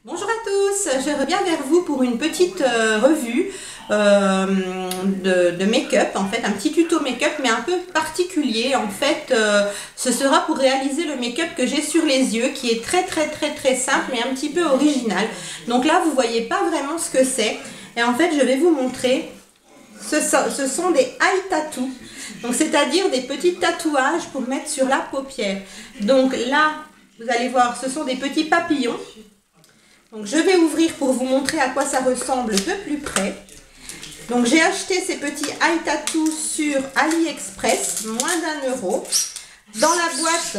Bonjour à tous, je reviens vers vous pour une petite revue de make-up, en fait un petit tuto make-up mais un peu particulier. En fait ce sera pour réaliser le make-up que j'ai sur les yeux, qui est très simple mais un petit peu original. Donc là vous voyez pas vraiment ce que c'est, et en fait je vais vous montrer. Ce sont des eye tattoos, donc c'est-à-dire des petits tatouages pour mettre sur la paupière. Donc là vous allez voir, ce sont des petits papillons. Donc je vais ouvrir pour vous montrer à quoi ça ressemble de plus près. Donc j'ai acheté ces petits eye tattoos sur AliExpress, moins d'1 €. Dans la boîte,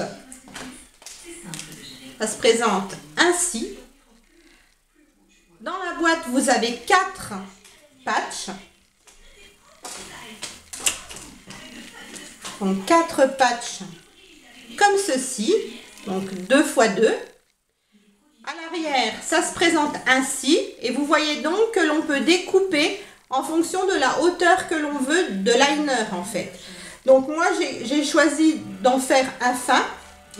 ça se présente ainsi. Dans la boîte, vous avez 4 patchs. Donc 4 patchs comme ceci, donc 2 x 2. À l'arrière, ça se présente ainsi, et vous voyez donc que l'on peut découper en fonction de la hauteur que l'on veut de liner en fait. Donc moi j'ai choisi d'en faire un fin,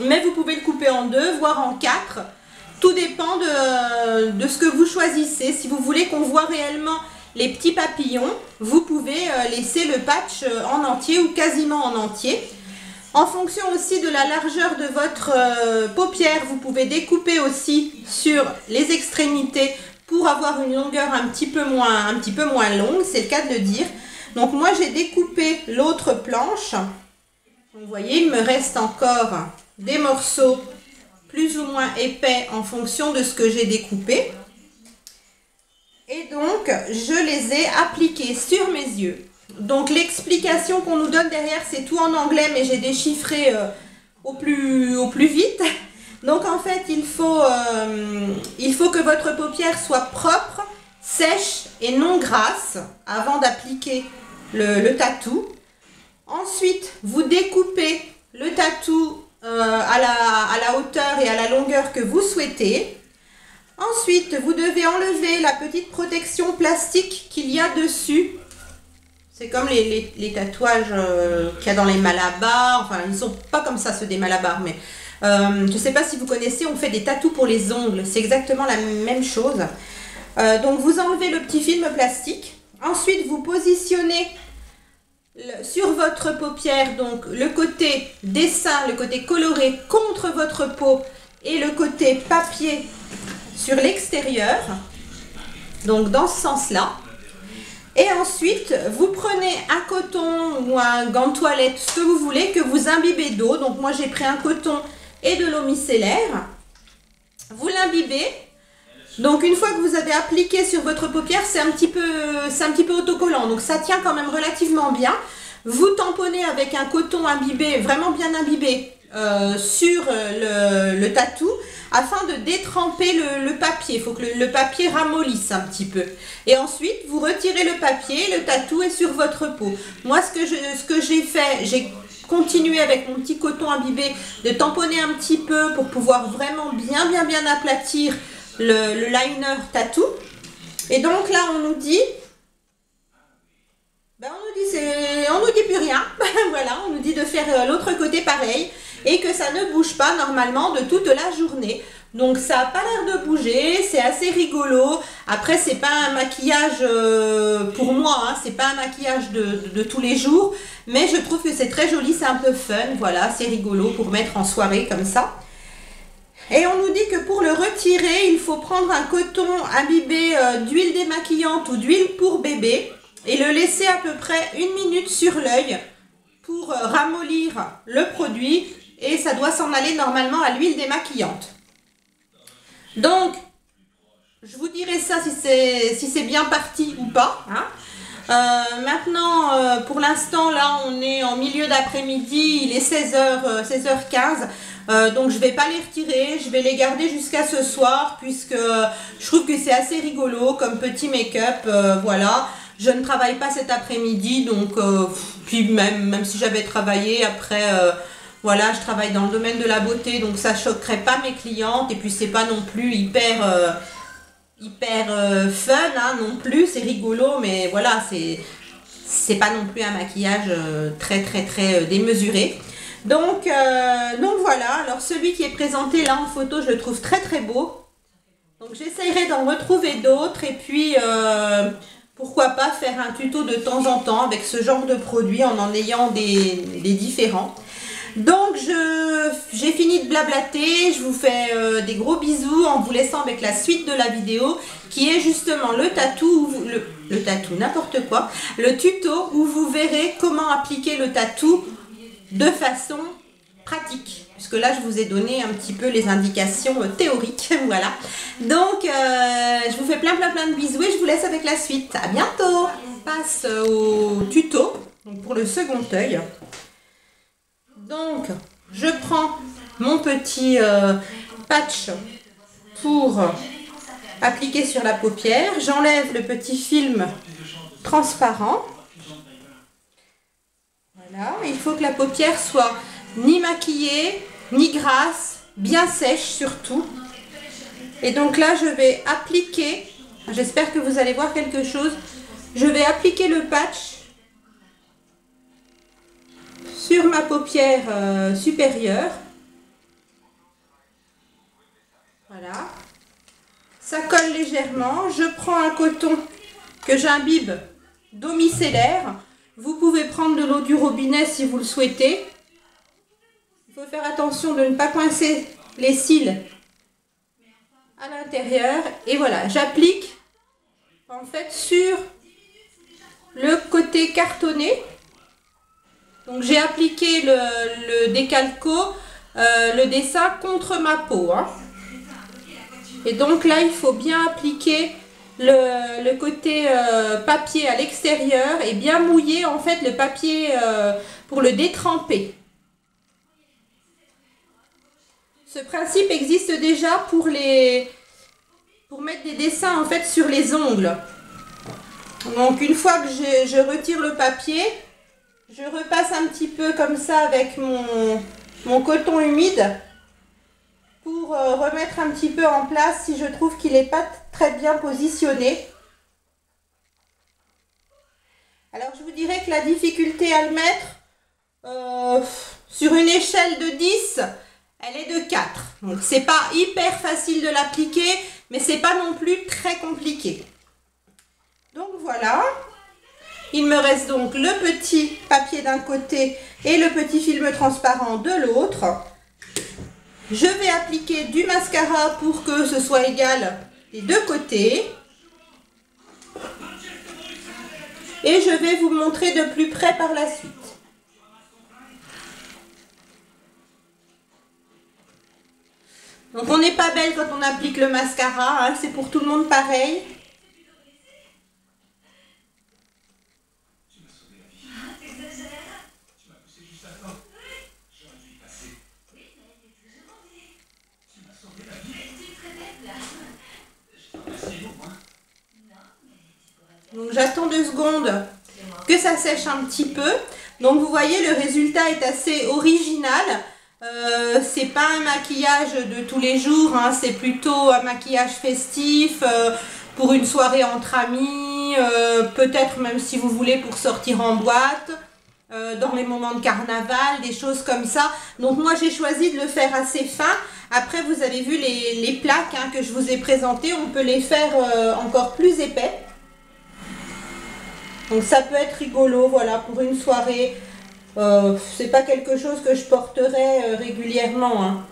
mais vous pouvez le couper en 2, voire en 4. Tout dépend de ce que vous choisissez. Si vous voulez qu'on voit réellement les petits papillons, vous pouvez laisser le patch en entier ou quasiment en entier. En fonction aussi de la largeur de votre paupière, vous pouvez découper aussi sur les extrémités pour avoir une longueur un petit peu moins longue, c'est le cas de le dire. Donc moi j'ai découpé l'autre planche. Vous voyez, il me reste encore des morceaux plus ou moins épais en fonction de ce que j'ai découpé. Et donc je les ai appliqués sur mes yeux. Donc l'explication qu'on nous donne derrière, c'est tout en anglais, mais j'ai déchiffré au plus vite. Donc en fait, il faut que votre paupière soit propre, sèche et non grasse avant d'appliquer le tatou. Ensuite, vous découpez le tatou à la hauteur et à la longueur que vous souhaitez. Ensuite, vous devez enlever la petite protection plastique qu'il y a dessus. C'est comme les tatouages qu'il y a dans les malabars. Enfin, ils ne sont pas comme ça, ceux des malabars, mais je ne sais pas si vous connaissez, on fait des tatous pour les ongles. C'est exactement la même chose. Donc, vous enlevez le petit film plastique. Ensuite, vous positionnez sur votre paupière, donc le côté dessin, le côté coloré contre votre peau et le côté papier sur l'extérieur. Donc, dans ce sens-là. Et ensuite, vous prenez un coton ou un gant de toilette, ce que vous voulez, que vous imbibez d'eau. Donc moi, j'ai pris un coton et de l'eau micellaire. Vous l'imbibez. Donc une fois que vous avez appliqué sur votre paupière, c'est un petit peu autocollant. Donc ça tient quand même relativement bien. Vous tamponnez avec un coton imbibé, vraiment bien imbibé, sur le tatou, afin de détremper le papier. Il faut que le papier ramollisse un petit peu. Et ensuite, vous retirez le papier, le tatou est sur votre peau. Moi, ce que j'ai fait, j'ai continué avec mon petit coton imbibé de tamponner un petit peu pour pouvoir vraiment bien aplatir le liner tatou. Et donc là, on nous dit... on nous dit plus rien. Voilà, on nous dit de faire l'autre côté pareil et que ça ne bouge pas normalement de toute la journée. Donc ça n'a pas l'air de bouger, c'est assez rigolo. Après, c'est pas un maquillage pour moi, hein, c'est pas un maquillage de tous les jours, mais je trouve que c'est très joli, c'est un peu fun. Voilà, c'est rigolo pour mettre en soirée comme ça. Et on nous dit que pour le retirer, il faut prendre un coton imbibé d'huile démaquillante ou d'huile pour bébé et le laisser à peu près 1 minute sur l'œil pour ramollir le produit, et ça doit s'en aller normalement à l'huile démaquillante. Donc, je vous dirai ça si c'est bien parti ou pas. Hein. Maintenant, pour l'instant, là, on est en milieu d'après-midi, il est 16h15. Donc, je ne vais pas les retirer, je vais les garder jusqu'à ce soir, puisque je trouve que c'est assez rigolo comme petit make-up. Voilà. Je ne travaille pas cet après-midi, donc puis même si j'avais travaillé après, voilà, je travaille dans le domaine de la beauté, donc ça choquerait pas mes clientes, et puis c'est pas non plus hyper fun, hein, non plus, c'est rigolo, mais voilà, c'est pas non plus un maquillage très démesuré. Donc voilà, alors celui qui est présenté là en photo, je le trouve très beau. Donc j'essayerai d'en retrouver d'autres et puis pourquoi pas faire un tuto de temps en temps avec ce genre de produit en ayant des différents. Donc j'ai fini de blablater, je vous fais des gros bisous en vous laissant avec la suite de la vidéo qui est justement le tatou, le tatou, n'importe quoi, le tuto où vous verrez comment appliquer le tatou de façon pratique. Puisque là je vous ai donné un petit peu les indications théoriques, voilà. Donc je vous fais plein de bisous et je vous laisse avec la suite. À bientôt. On passe au tuto donc pour le second œil. Donc, je prends mon petit patch pour appliquer sur la paupière. J'enlève le petit film transparent. Voilà, il faut que la paupière soit ni maquillée, ni grasse, bien sèche surtout. Et donc là, je vais appliquer, j'espère que vous allez voir quelque chose, je vais appliquer le patch sur ma paupière supérieure. Voilà. Ça colle légèrement. Je prends un coton que j'imbibe d'eau micellaire. Vous pouvez prendre de l'eau du robinet si vous le souhaitez. Il faut faire attention de ne pas coincer les cils à l'intérieur. Et voilà, j'applique en fait sur le côté cartonné. Donc j'ai appliqué le décalco, le dessin contre ma peau. Hein. Et donc là, il faut bien appliquer le côté papier à l'extérieur et bien mouiller en fait le papier pour le détremper. Ce principe existe déjà pour mettre des dessins en fait sur les ongles. Donc une fois que je retire le papier, je repasse un petit peu comme ça avec mon coton humide pour remettre un petit peu en place si je trouve qu'il n'est pas très bien positionné. Alors je vous dirais que la difficulté à le mettre sur une échelle de 10, elle est de 4. Donc c'est pas hyper facile de l'appliquer, mais c'est pas non plus très compliqué. Donc voilà. Il me reste donc le petit papier d'un côté et le petit film transparent de l'autre. Je vais appliquer du mascara pour que ce soit égal des deux côtés. Et je vais vous montrer de plus près par la suite. Donc on n'est pas belle quand on applique le mascara, hein, c'est pour tout le monde pareil. Donc j'attends 2 secondes que ça sèche un petit peu. Donc vous voyez, le résultat est assez original. C'est pas un maquillage de tous les jours, hein, c'est plutôt un maquillage festif pour une soirée entre amis, peut-être même si vous voulez pour sortir en boîte, dans les moments de carnaval, des choses comme ça. Donc moi j'ai choisi de le faire assez fin. Après vous avez vu les plaques hein, que je vous ai présentées, on peut les faire encore plus épais. Donc ça peut être rigolo, voilà, pour une soirée. C'est pas quelque chose que je porterai régulièrement. Hein.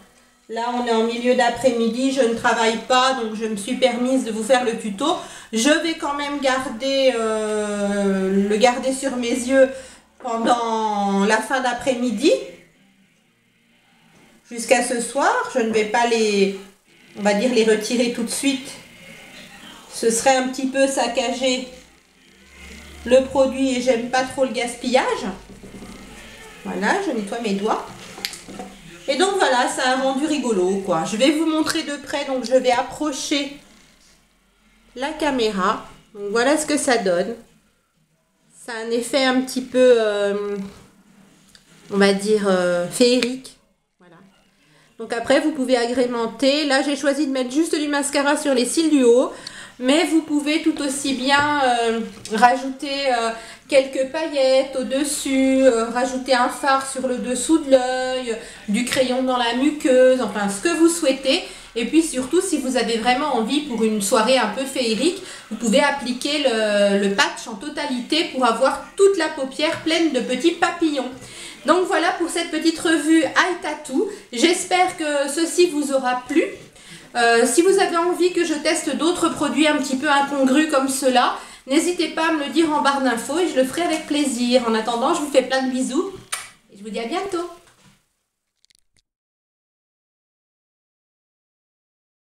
Là, on est en milieu d'après-midi, je ne travaille pas, donc je me suis permise de vous faire le tuto. Je vais quand même garder le garder sur mes yeux pendant la fin d'après-midi. Jusqu'à ce soir, je ne vais pas on va dire, les retirer tout de suite. Ce serait un petit peu saccager le produit et j'aime pas trop le gaspillage. Voilà, je nettoie mes doigts. Et donc voilà, ça a un rendu rigolo quoi. Je vais vous montrer de près, donc je vais approcher la caméra. Donc voilà ce que ça donne. Ça a un effet un petit peu, on va dire, féerique. Voilà. Donc après, vous pouvez agrémenter. Là, j'ai choisi de mettre juste du mascara sur les cils du haut. mais vous pouvez tout aussi bien rajouter quelques paillettes au-dessus, rajouter un fard sur le dessous de l'œil, du crayon dans la muqueuse, enfin ce que vous souhaitez. Et puis surtout, si vous avez vraiment envie pour une soirée un peu féerique, vous pouvez appliquer le patch en totalité pour avoir toute la paupière pleine de petits papillons. Donc voilà pour cette petite revue Eye Tattoo. J'espère que ceci vous aura plu. Si vous avez envie que je teste d'autres produits un petit peu incongrus comme cela, n'hésitez pas à me le dire en barre d'infos et je le ferai avec plaisir. En attendant, je vous fais plein de bisous et je vous dis à bientôt.